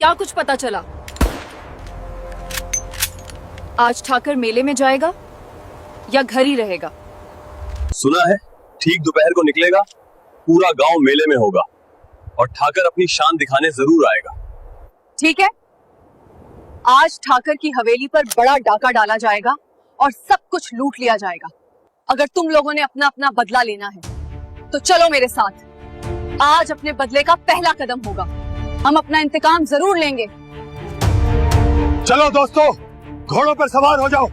क्या कुछ पता चला? आज ठाकर मेले में जाएगा या घर ही रहेगा? सुना है ठीक दोपहर को निकलेगा, पूरा गांव मेले में होगा और ठाकर अपनी शान दिखाने जरूर आएगा। ठीक है, आज ठाकर की हवेली पर बड़ा डाका डाला जाएगा और सब कुछ लूट लिया जाएगा। अगर तुम लोगों ने अपना अपना बदला लेना है तो चलो मेरे साथ। आज अपने बदले का पहला कदम होगा। हम अपना इंतकाम जरूर लेंगे। चलो दोस्तों, घोड़ों पर सवार हो जाओ।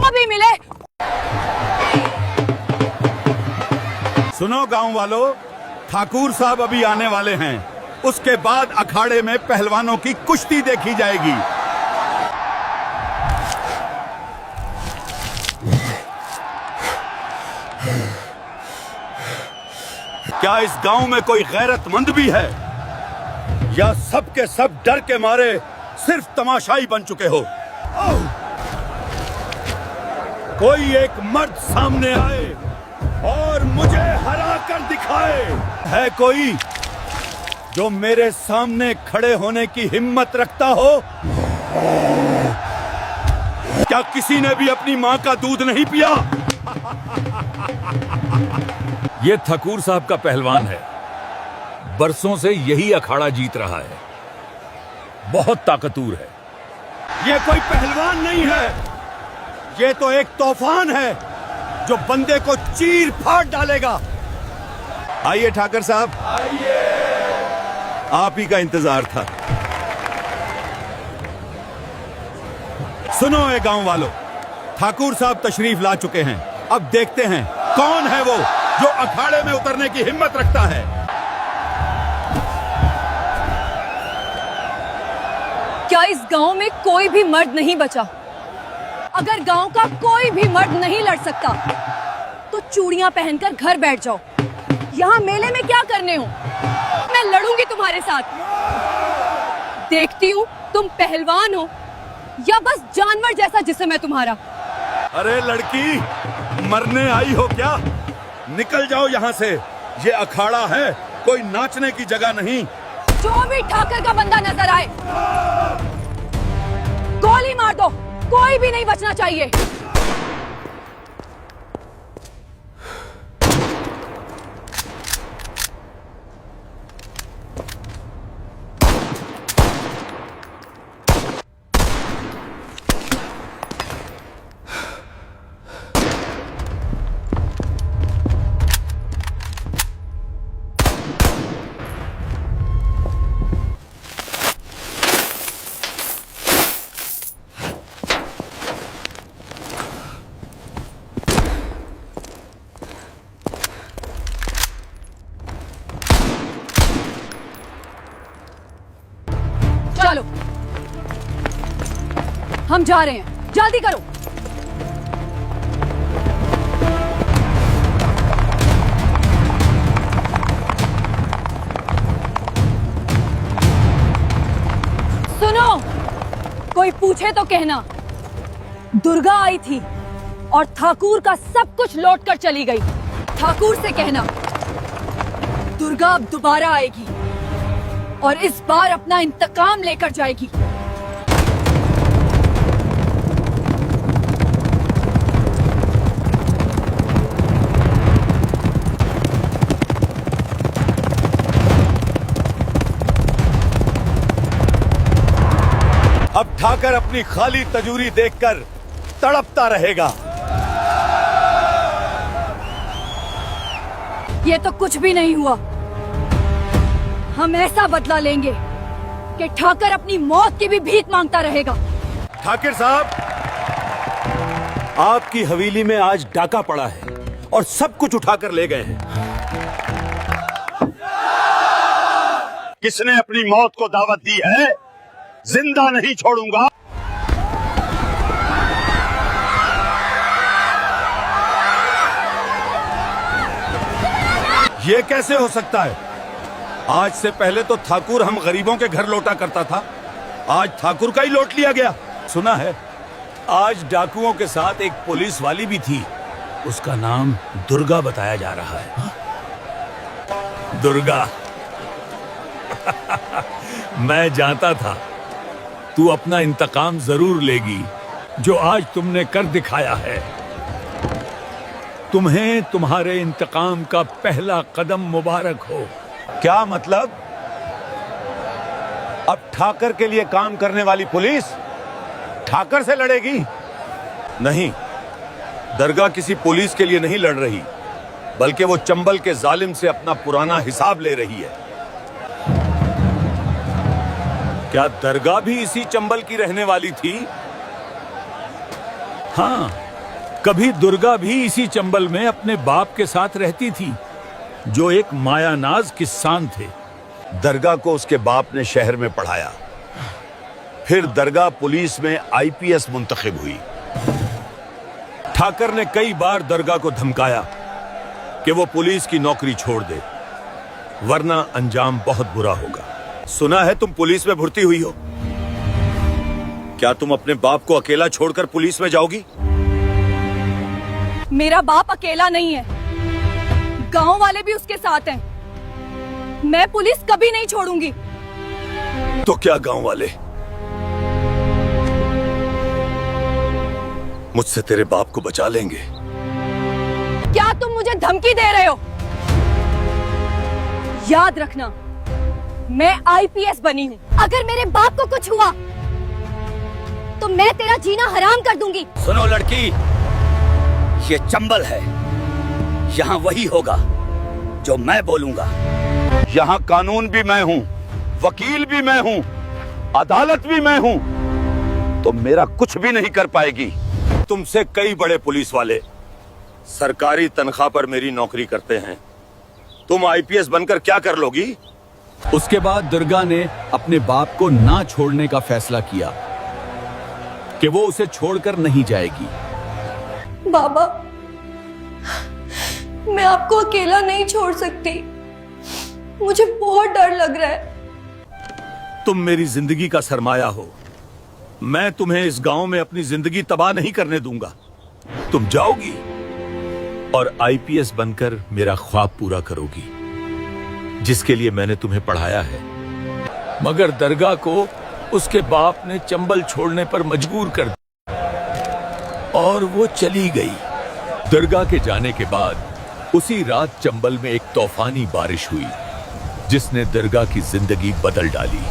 अभी मिले। सुनो गांव वालों, ठाकुर साहब अभी आने वाले हैं। उसके बाद अखाड़े में पहलवानों की कुश्ती देखी जाएगी। क्या इस गांव में कोई गैरतमंद भी है या सब के सब डर के मारे सिर्फ तमाशाई बन चुके हो? कोई एक मर्द सामने आए और मुझे हरा कर दिखाए। है कोई जो मेरे सामने खड़े होने की हिम्मत रखता हो? क्या किसी ने भी अपनी मां का दूध नहीं पिया? ये ठाकुर साहब का पहलवान है, बरसों से यही अखाड़ा जीत रहा है, बहुत ताकतवर है। ये कोई पहलवान नहीं है, ये तो एक तूफान है जो बंदे को चीर फाड़ डालेगा। आइए ठाकर साहब, आइए। आप ही का इंतजार था। सुनो ए गांव वालों, ठाकुर साहब तशरीफ ला चुके हैं। अब देखते हैं कौन है वो जो अखाड़े में उतरने की हिम्मत रखता है। क्या इस गांव में कोई भी मर्द नहीं बचा? अगर गांव का कोई भी मर्द नहीं लड़ सकता तो चूड़ियां पहनकर घर बैठ जाओ। यहाँ मेले में क्या करने हो? मैं लड़ूंगी तुम्हारे साथ। देखती हूँ तुम पहलवान हो या बस जानवर जैसा जिस्म है तुम्हारा। अरे लड़की, मरने आई हो क्या? निकल जाओ यहाँ से। ये अखाड़ा है, कोई नाचने की जगह नहीं। जो भी ठाकर का बंदा नजर आए गोली मार दो, कोई भी नहीं बचना चाहिए। चलो, हम जा रहे हैं, जल्दी करो। सुनो, कोई पूछे तो कहना दुर्गा आई थी और ठाकुर का सब कुछ लौट कर चली गई। ठाकुर से कहना दुर्गा अब दोबारा आएगी और इस बार अपना इंतकाम लेकर जाएगी। अब ठाकर अपनी खाली तजूरी देखकर तड़पता रहेगा। ये तो कुछ भी नहीं हुआ। हम ऐसा बदला लेंगे कि ठाकर अपनी मौत की भी भीख मांगता रहेगा। ठाकुर साहब, आपकी हवेली में आज डाका पड़ा है और सब कुछ उठाकर ले गए हैं। किसने अपनी मौत को दावत दी है? जिंदा नहीं छोड़ूंगा। ये कैसे हो सकता है? आज से पहले तो ठाकुर हम गरीबों के घर लौटा करता था, आज ठाकुर का ही लौट लिया गया। सुना है आज डाकुओं के साथ एक पुलिस वाली भी थी, उसका नाम दुर्गा बताया जा रहा है। दुर्गा। मैं जानता था तू अपना इंतकाम जरूर लेगी, जो आज तुमने कर दिखाया है। तुम्हें तुम्हारे इंतकाम का पहला कदम मुबारक हो। क्या मतलब? अब ठाकर के लिए काम करने वाली पुलिस ठाकर से लड़ेगी? नहीं, दरगाह किसी पुलिस के लिए नहीं लड़ रही, बल्कि वो चंबल के जालिम से अपना पुराना हिसाब ले रही है। क्या दरगाह भी इसी चंबल की रहने वाली थी? हाँ, कभी दुर्गा भी इसी चंबल में अपने बाप के साथ रहती थी, जो एक मायानाज किसान थे। दरगाह को उसके बाप ने शहर में पढ़ाया, फिर दरगाह पुलिस में आईपीएस मुंतखब हुई। ठाकर ने कई बार दरगाह को धमकाया कि वो पुलिस की नौकरी छोड़ दे, वरना अंजाम बहुत बुरा होगा। सुना है तुम पुलिस में भर्ती हुई हो। क्या तुम अपने बाप को अकेला छोड़कर पुलिस में जाओगी? मेरा बाप अकेला नहीं है, गांव वाले भी उसके साथ हैं। मैं पुलिस कभी नहीं छोड़ूंगी। तो क्या गांव वाले मुझसे तेरे बाप को बचा लेंगे? क्या तुम मुझे धमकी दे रहे हो? याद रखना, मैं आईपीएस बनी हूँ। अगर मेरे बाप को कुछ हुआ तो मैं तेरा जीना हराम कर दूंगी। सुनो लड़की, ये चंबल है, यहाँ वही होगा जो मैं बोलूंगा। यहाँ कानून भी मैं हूँ, वकील भी मैं हूँ, अदालत भी मैं हूँ, तो मेरा कुछ भी नहीं कर पाएगी। तुमसे कई बड़े पुलिस वाले सरकारी तनख्वाह पर मेरी नौकरी करते हैं। तुम आईपीएस बनकर क्या कर लोगी? उसके बाद दुर्गा ने अपने बाप को ना छोड़ने का फैसला किया कि वो उसे छोड़कर नहीं जाएगी। बाबा, मैं आपको अकेला नहीं छोड़ सकती। मुझे बहुत डर लग रहा है। तुम मेरी जिंदगी का सरमाया हो। मैं तुम्हें इस गांव में अपनी जिंदगी तबाह नहीं करने दूंगा। तुम जाओगी और आईपीएस बनकर मेरा ख्वाब पूरा करोगी, जिसके लिए मैंने तुम्हें पढ़ाया है। मगर दरगाह को उसके बाप ने चंबल छोड़ने पर मजबूर कर दिया और वो चली गई। दुर्गा के जाने के बाद उसी रात चंबल में एक तूफानी बारिश हुई, जिसने दुर्गा की जिंदगी बदल डाली।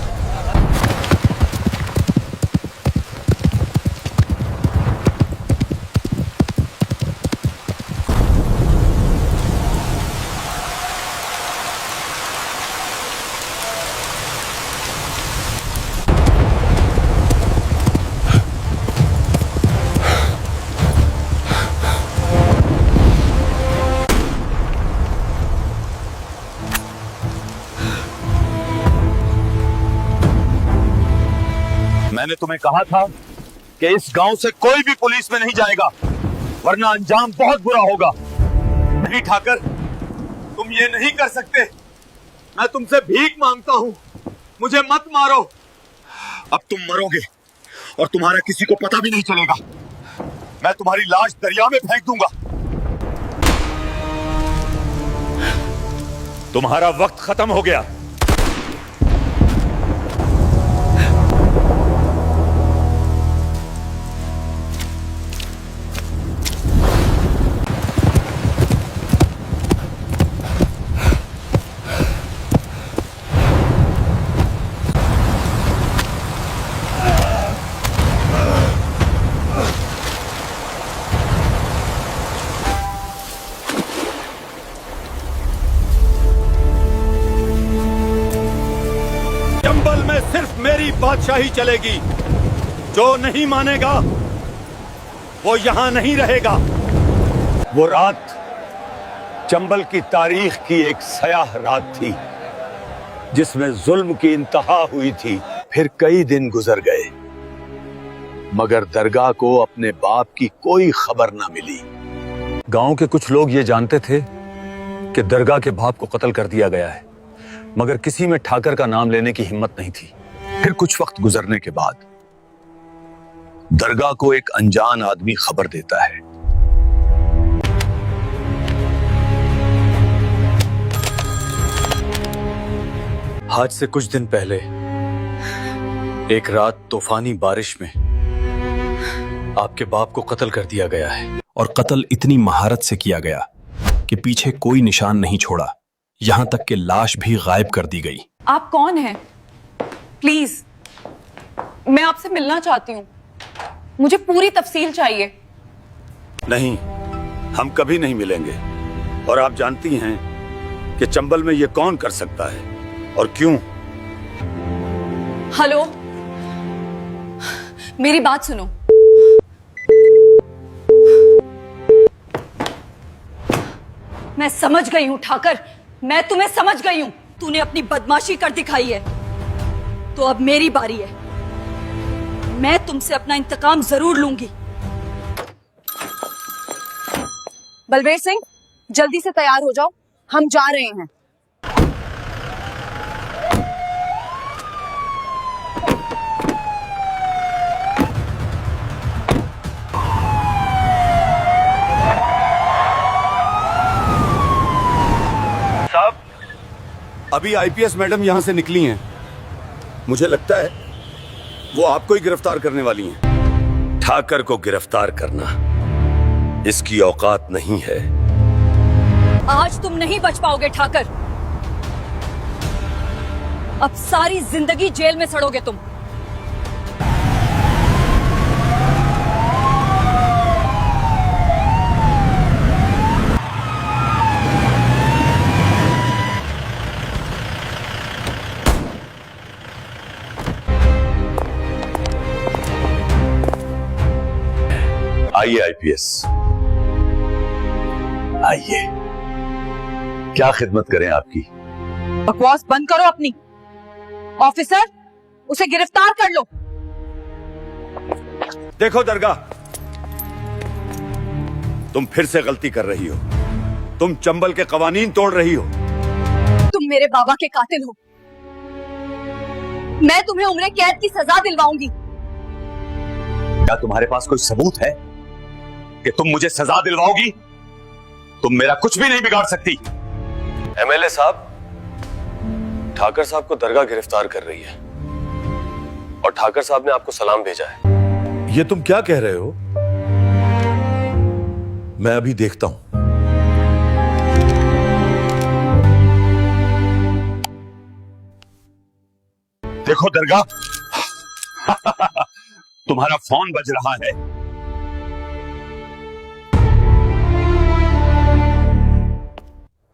मैंने तुम्हें कहा था कि इस गांव से कोई भी पुलिस में नहीं जाएगा, वरना अंजाम बहुत बुरा होगा। नहीं ठाकर, तुम ये नहीं कर सकते। मैं तुमसे भीख मांगता हूं, मुझे मत मारो। अब तुम मरोगे और तुम्हारा किसी को पता भी नहीं चलेगा। मैं तुम्हारी लाश दरिया में फेंक दूंगा। तुम्हारा वक्त खत्म हो गया। चंबल में सिर्फ मेरी बादशाही चलेगी। जो नहीं मानेगा वो यहां नहीं रहेगा। वो रात चंबल की तारीख की एक सयाह रात थी, जिसमें जुल्म की इंतहा हुई थी। फिर कई दिन गुजर गए, मगर दरगाह को अपने बाप की कोई खबर ना मिली। गांव के कुछ लोग ये जानते थे कि दरगाह के बाप को कत्ल कर दिया गया है, मगर किसी में ठाकर का नाम लेने की हिम्मत नहीं थी। फिर कुछ वक्त गुजरने के बाद दरगाह को एक अनजान आदमी खबर देता है। आज से कुछ दिन पहले एक रात तूफानी बारिश में आपके बाप को कत्ल कर दिया गया है। और कत्ल इतनी महारत से किया गया कि पीछे कोई निशान नहीं छोड़ा, यहां तक कि लाश भी गायब कर दी गई। आप कौन हैं? प्लीज, मैं आपसे मिलना चाहती हूँ। मुझे पूरी तफसील चाहिए। नहीं, हम कभी नहीं मिलेंगे। और आप जानती हैं कि चंबल में ये कौन कर सकता है और क्यों? हेलो, मेरी बात सुनो। मैं समझ गई हूं ठाकर, मैं तुम्हें समझ गई हूं। तूने अपनी बदमाशी कर दिखाई है, तो अब मेरी बारी है। मैं तुमसे अपना इंतकाम जरूर लूंगी। बलबीर सिंह, जल्दी से तैयार हो जाओ, हम जा रहे हैं। अभी आईपीएस मैडम यहां से निकली हैं। मुझे लगता है वो आपको ही गिरफ्तार करने वाली हैं। ठाकर को गिरफ्तार करना इसकी औकात नहीं है। आज तुम नहीं बच पाओगे ठाकर। अब सारी जिंदगी जेल में सड़ोगे तुम। आइए आईपीएस, आइए। क्या खिदमत करें आपकी? बकवास बंद करो अपनी। ऑफिसर, उसे गिरफ्तार कर लो। देखो दरगाह, तुम फिर से गलती कर रही हो। तुम चंबल के कवानीन तोड़ रही हो। तुम मेरे बाबा के कातिल हो। मैं तुम्हें उम्र कैद की सजा दिलवाऊंगी। क्या तुम्हारे पास कोई सबूत है कि तुम मुझे सजा दिलवाओगी? तुम मेरा कुछ भी नहीं बिगाड़ सकती। एमएलए साहब, ठाकर साहब को दरगाह गिरफ्तार कर रही है और ठाकर साहब ने आपको सलाम भेजा है। ये तुम क्या कह रहे हो? मैं अभी देखता हूं। देखो दरगाह, तुम्हारा फोन बज रहा है।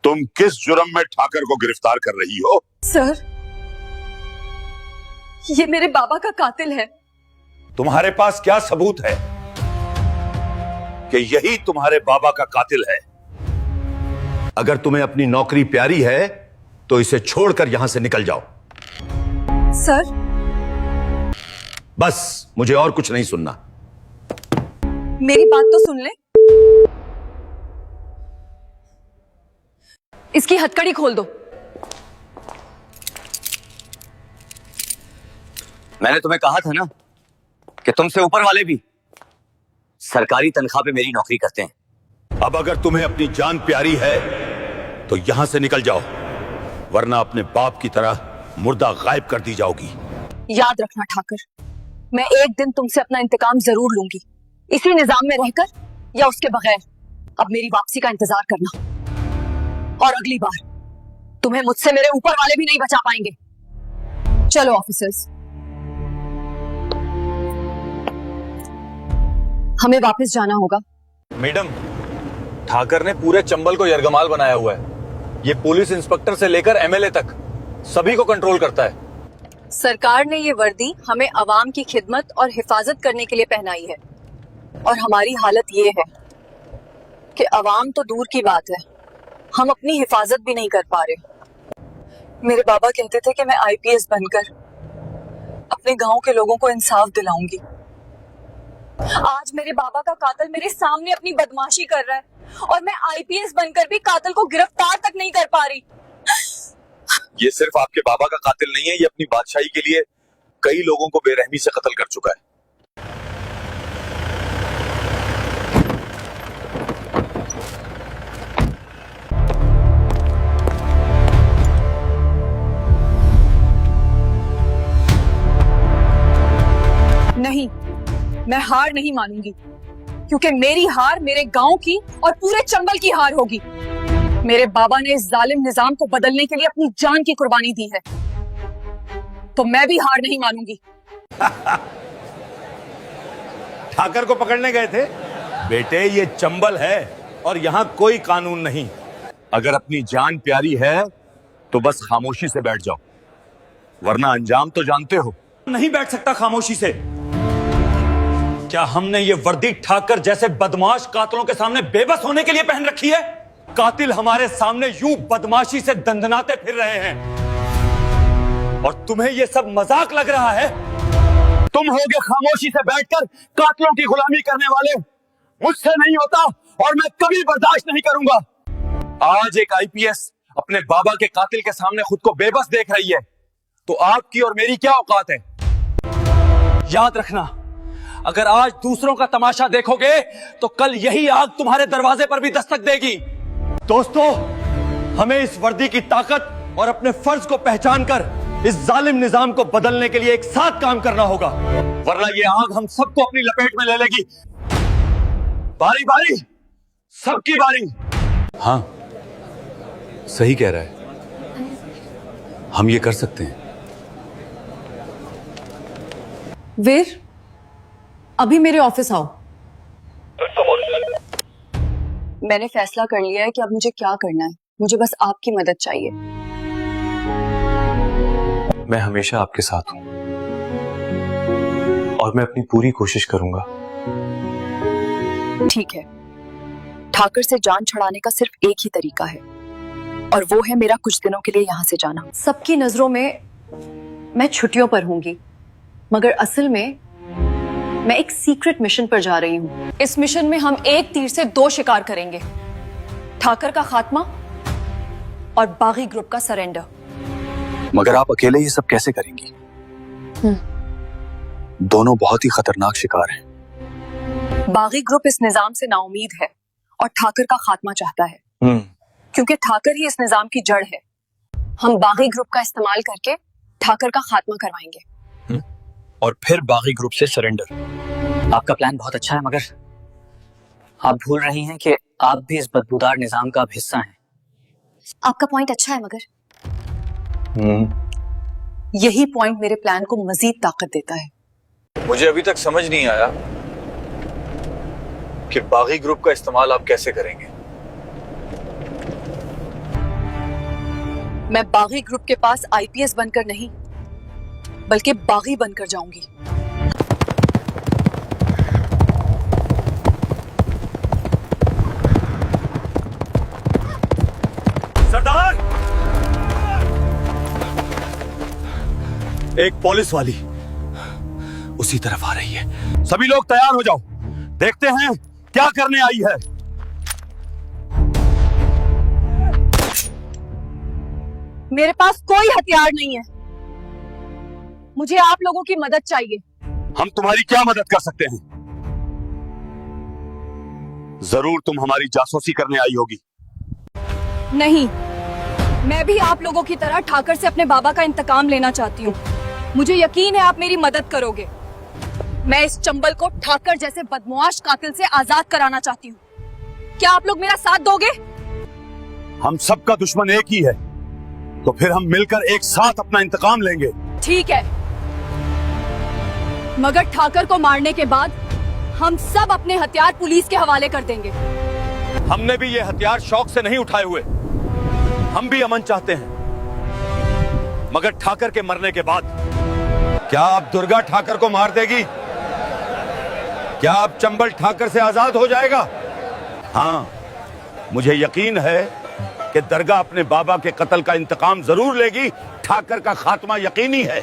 तुम किस जुर्म में ठाकर को गिरफ्तार कर रही हो? सर, ये मेरे बाबा का कातिल है। तुम्हारे पास क्या सबूत है कि यही तुम्हारे बाबा का कातिल है? अगर तुम्हें अपनी नौकरी प्यारी है तो इसे छोड़कर यहां से निकल जाओ। सर, बस, मुझे और कुछ नहीं सुनना। मेरी बात तो सुन ले। इसकी हथकड़ी खोल दो। मैंने तुम्हें कहा था ना कि तुमसे ऊपर वाले भी सरकारी तनख्वाह पे मेरी नौकरी करते हैं। अब अगर तुम्हें अपनी जान प्यारी है तो यहां से निकल जाओ, वरना अपने बाप की तरह मुर्दा गायब कर दी जाओगी। याद रखना ठाकर, मैं एक दिन तुमसे अपना इंतकाम जरूर लूंगी, इसी निजाम में रहकर या उसके बगैर। अब मेरी वापसी का इंतजार करना, और अगली बार तुम्हें मुझसे मेरे ऊपर वाले भी नहीं बचा पाएंगे। चलो ऑफिसर्स, हमें वापस जाना होगा। मैडम, ठाकर ने पूरे चंबल को यरगमाल बनाया हुआ है। ये पुलिस इंस्पेक्टर से लेकर एमएलए तक सभी को कंट्रोल करता है। सरकार ने ये वर्दी हमें अवाम की खिदमत और हिफाजत करने के लिए पहनाई है, और हमारी हालत ये है कि अवाम तो दूर की बात है, हम अपनी हिफाजत भी नहीं कर पा रहे। मेरे बाबा कहते थे कि मैं आईपीएस बनकर अपने गांव के लोगों को इंसाफ दिलाऊंगी। आज मेरे बाबा का कातिल मेरे सामने अपनी बदमाशी कर रहा है, और मैं आईपीएस बनकर भी कातिल को गिरफ्तार तक नहीं कर पा रही। ये सिर्फ आपके बाबा का कातिल नहीं है, ये अपनी बादशाही के लिए कई लोगों को बेरहमी से कत्ल कर चुका है। मैं हार नहीं मानूंगी, क्योंकि मेरी हार मेरे गांव की और पूरे चंबल की हार होगी। मेरे बाबा ने इस जालिम निजाम को बदलने के लिए अपनी जान की कुर्बानी दी है, तो मैं भी हार नहीं मानूंगी। ठाकर को पकड़ने गए थे? बेटे, ये चंबल है और यहां कोई कानून नहीं। अगर अपनी जान प्यारी है तो बस खामोशी से बैठ जाओ, वरना अंजाम तो जानते हो। नहीं बैठ सकता खामोशी से। क्या हमने ये वर्दी ठाकर जैसे बदमाश कातिलों के सामने बेबस होने के लिए पहन रखी है? कातिल हमारे सामने यूं बदमाशी से दंदनाते फिर रहे हैं और तुम्हें ये सब मजाक लग रहा है? तुम होगे खामोशी से बैठकर कातिलों की गुलामी करने वाले। मुझसे नहीं होता और मैं कभी बर्दाश्त नहीं करूंगा। आज एक आईपीएस अपने बाबा के कातिल के सामने खुद को बेबस देख रही है, तो आपकी और मेरी क्या औकात है? याद रखना, अगर आज दूसरों का तमाशा देखोगे तो कल यही आग तुम्हारे दरवाजे पर भी दस्तक देगी। दोस्तों, हमें इस वर्दी की ताकत और अपने फर्ज को पहचान कर इस जालिम निजाम को बदलने के लिए एक साथ काम करना होगा, वरना ये आग हम सबको अपनी लपेट में ले लेगी। बारी बारी, सबकी बारी। हाँ, सही कह रहा है, हम ये कर सकते हैं। वीर, अभी मेरे ऑफिस आओ। मैंने फैसला कर लिया है कि अब मुझे क्या करना है। मुझे बस आपकी मदद चाहिए। मैं हमेशा आपके साथ हूं और मैं अपनी पूरी कोशिश करूंगा। ठीक है, ठाकर से जान छुड़ाने का सिर्फ एक ही तरीका है, और वो है मेरा कुछ दिनों के लिए यहाँ से जाना। सबकी नजरों में मैं छुट्टियों पर होंगी, मगर असल में मैं एक सीक्रेट मिशन पर जा रही हूँ। इस मिशन में हम एक तीर से दो शिकार करेंगे, ठाकर का खात्मा और बागी ग्रुप का सरेंडर। मगर आप अकेले ये सब कैसे करेंगी? दोनों बहुत ही खतरनाक शिकार हैं। बागी ग्रुप इस निजाम से नाउमीद है और ठाकर का खात्मा चाहता है, क्योंकि ठाकर ही इस निजाम की जड़ है। हम बागी ग्रुप का इस्तेमाल करके ठाकर का खात्मा करवाएंगे और फिर बागी ग्रुप से सरेंडर। आपका प्लान बहुत अच्छा है, मगर आप भूल रही हैं कि आप भी इस बदबूदार निजाम का अब हिस्सा हैं। आपका पॉइंट अच्छा है, मगर यही पॉइंट मेरे प्लान को मजीद ताकत देता है। मुझे अभी तक समझ नहीं आया कि बागी ग्रुप का इस्तेमाल आप कैसे करेंगे। मैं बागी ग्रुप के पास आईपीएस बनकर नहीं, बल्कि बागी बनकर जाऊंगी। सरदार, एक पुलिस वाली उसी तरफ आ रही है। सभी लोग तैयार हो जाओ, देखते हैं क्या करने आई है। मेरे पास कोई हथियार नहीं है, मुझे आप लोगों की मदद चाहिए। हम तुम्हारी क्या मदद कर सकते हैं? जरूर तुम हमारी जासूसी करने आई होगी। नहीं, मैं भी आप लोगों की तरह ठाकर से अपने बाबा का इंतकाम लेना चाहती हूँ। मुझे यकीन है आप मेरी मदद करोगे। मैं इस चंबल को ठाकर जैसे बदमाश कातिल से आजाद कराना चाहती हूँ। क्या आप लोग मेरा साथ दोगे? हम सबका दुश्मन एक ही है, तो फिर हम मिलकर एक साथ अपना इंतकाम लेंगे। ठीक है, मगर ठाकर को मारने के बाद हम सब अपने हथियार पुलिस के हवाले कर देंगे। हमने भी ये हथियार शौक से नहीं उठाए हुए। हम भी अमन चाहते हैं, मगर ठाकर के मरने के बाद क्या अब दुर्गा ठाकर को मार देगी? क्या अब चंबल ठाकर से आजाद हो जाएगा? हाँ, मुझे यकीन है कि दरगाह अपने बाबा के कत्ल का इंतकाम जरूर लेगी। ठाकर का खात्मा यकीनी है।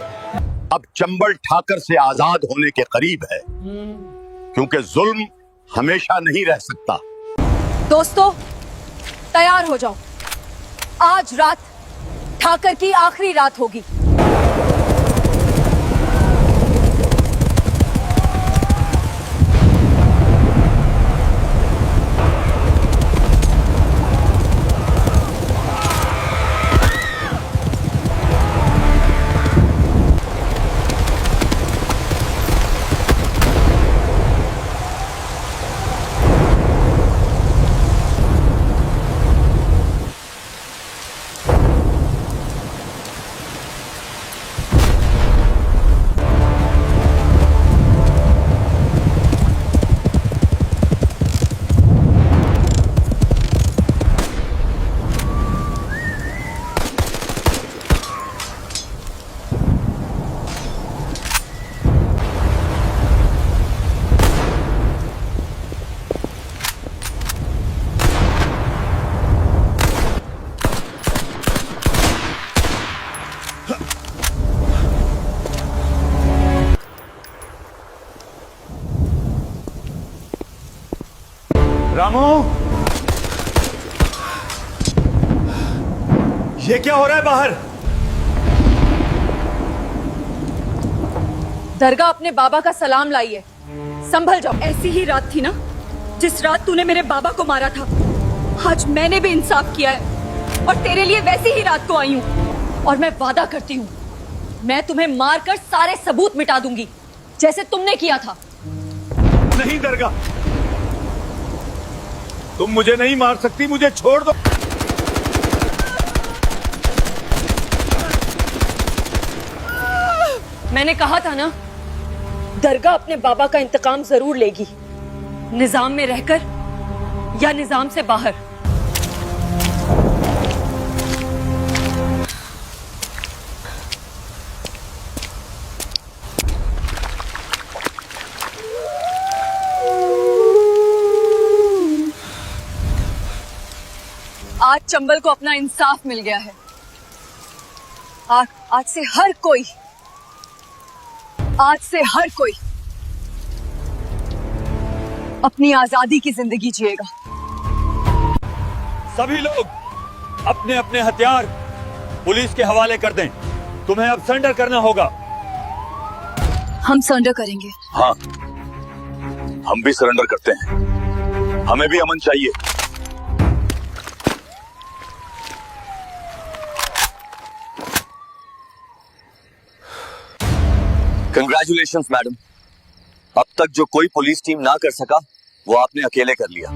अब चंबल ठाकर से आजाद होने के करीब है, क्योंकि जुल्म हमेशा नहीं रह सकता। दोस्तों, तैयार हो जाओ। आज रात ठाकर की आखिरी रात होगी। रामू, ये क्या हो रहा है बाहर? दरगाह अपने बाबा का सलाम लाई है, संभल जाओ। ऐसी ही रात थी ना जिस रात तूने मेरे बाबा को मारा था। आज मैंने भी इंसाफ किया है और तेरे लिए वैसी ही रात को आई हूँ। और मैं वादा करती हूँ, मैं तुम्हें मारकर सारे सबूत मिटा दूंगी, जैसे तुमने किया था। नहीं दरगाह, तुम मुझे नहीं मार सकती, मुझे छोड़ दो। मैंने कहा था ना, दरगाह अपने बाबा का इंतकाम जरूर लेगी, निजाम में रहकर या निजाम से बाहर। आज चंबल को अपना इंसाफ मिल गया है। आज से हर कोई अपनी आजादी की जिंदगी जिएगा। सभी लोग अपने अपने हथियार पुलिस के हवाले कर दें। तुम्हें अब सरेंडर करना होगा। हम सरेंडर करेंगे। हाँ, हम भी सरेंडर करते हैं। हमें भी अमन चाहिए। कंग्रेचुलेशंस मैडम, अब तक जो कोई पुलिस टीम ना कर सका वो आपने अकेले कर लिया।